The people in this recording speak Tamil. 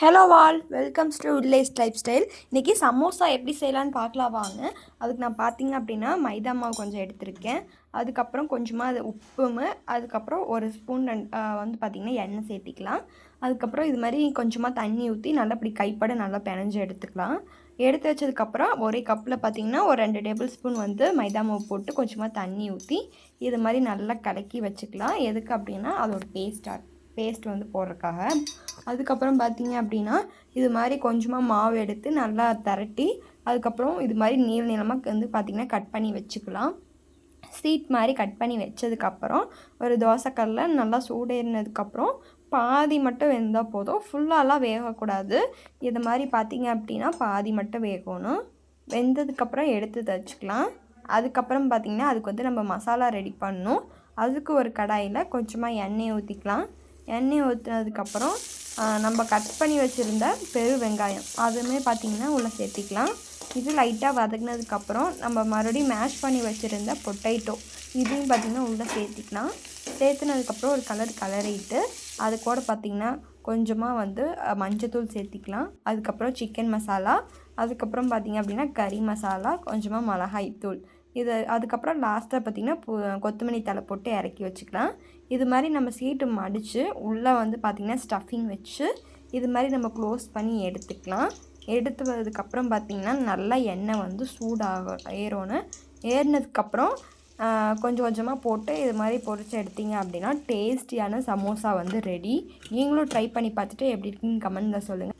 Hello all, welcomes to village life style. இன்றைக்கி சமோசா எப்படி செய்யலான்னு பார்க்கலாம் வாங்க. அதுக்கு நான் பார்த்தீங்க அப்படின்னா மைதா மாவு கொஞ்சம் எடுத்திருக்கேன். அதுக்கப்புறம் கொஞ்சமாக அது உப்புமு, அதுக்கப்புறம் ஒரு ஸ்பூன் வந்து பார்த்திங்கன்னா எண்ணெய் சேர்த்திக்கலாம். அதுக்கப்புறம் இது மாதிரி கொஞ்சமாக தண்ணி ஊற்றி நல்லா இப்படி கைப்பட நல்லா பிணைஞ்சு எடுத்துக்கலாம். எடுத்து வச்சதுக்கப்புறம் ஒரே கப்பில் பார்த்திங்கன்னா ஒரு 2 டேபிள் ஸ்பூன் வந்து மைதா மாவு போட்டு கொஞ்சமாக தண்ணி ஊற்றி இது மாதிரி நல்லா கலக்கி வச்சுக்கலாம். எதுக்கு அப்படின்னா அதோட பேஸ்ட் வந்து போடுறதுக்காக. அதுக்கப்புறம் பார்த்திங்க அப்படின்னா இது மாதிரி கொஞ்சமாக மாவு எடுத்து நல்லா திரட்டி அதுக்கப்புறம் இது மாதிரி நீளமாக வந்து பார்த்திங்கன்னா கட் பண்ணி வச்சுக்கலாம். சீட் மாதிரி கட் பண்ணி வச்சதுக்கப்புறம் ஒரு தோசைக்கல்லில் நல்லா சூடேறினதுக்கப்புறம் பாதி மட்டும் வெந்தால் போதும், ஃபுல்லாலாம் வேகக்கூடாது. இது மாதிரி பார்த்திங்க அப்படின்னா பாதி மட்டும் வேகணும். வெந்ததுக்கப்புறம் எடுத்து தச்சுக்கலாம். அதுக்கப்புறம் பார்த்திங்கன்னா அதுக்கு வந்து நம்ம மசாலா ரெடி பண்ணணும். அதுக்கு ஒரு கடாயில் கொஞ்சமாக எண்ணெய் ஊற்றிக்கலாம். எண்ணெய் ஊற்றினதுக்கப்புறம் நம்ம கட் பண்ணி வச்சுருந்த பெரு வெங்காயம் அதுவுமே பார்த்திங்கன்னா உள்ளே சேர்த்திக்கலாம். இது லைட்டாக வதங்கினதுக்கப்புறம் நம்ம மறுபடியும் மேஷ் பண்ணி வச்சுருந்த பொட்டேட்டோ இதையும் பார்த்திங்கன்னா உள்ளே சேர்த்திக்கலாம். சேர்த்துனதுக்கப்புறம் ஒரு கலரிட்டு அது கூட பார்த்திங்கன்னா கொஞ்சமாக வந்து மஞ்சத்தூள் சேர்த்திக்கலாம். அதுக்கப்புறம் சிக்கன் மசாலா, அதுக்கப்புறம் பார்த்திங்க அப்படின்னா கறி மசாலா, கொஞ்சமாக மிளகாய்த்தூள், இது அதுக்கப்புறம் லாஸ்ட்டாக பார்த்திங்கன்னா கொத்தமல்லி தழை போட்டு இறக்கி வச்சுக்கலாம். இது மாதிரி நம்ம சீட்டு மடித்து உள்ளே வந்து பார்த்திங்கன்னா ஸ்டஃபிங் வச்சு இது மாதிரி நம்ம க்ளோஸ் பண்ணி எடுத்துக்கலாம். எடுத்துவதுக்கப்புறம் பார்த்திங்கன்னா நல்லா எண்ணெய் வந்து ஏறினதுக்கப்புறம் கொஞ்சம் கொஞ்சமாக போட்டு இது மாதிரி பொரித்து எடுத்திங்க அப்படின்னா டேஸ்டியான சமோசா வந்து ரெடி. நீங்களும் ட்ரை பண்ணி பார்த்துட்டு எப்படி இருக்குன்னு கமெண்ட்டில் சொல்லுங்கள்.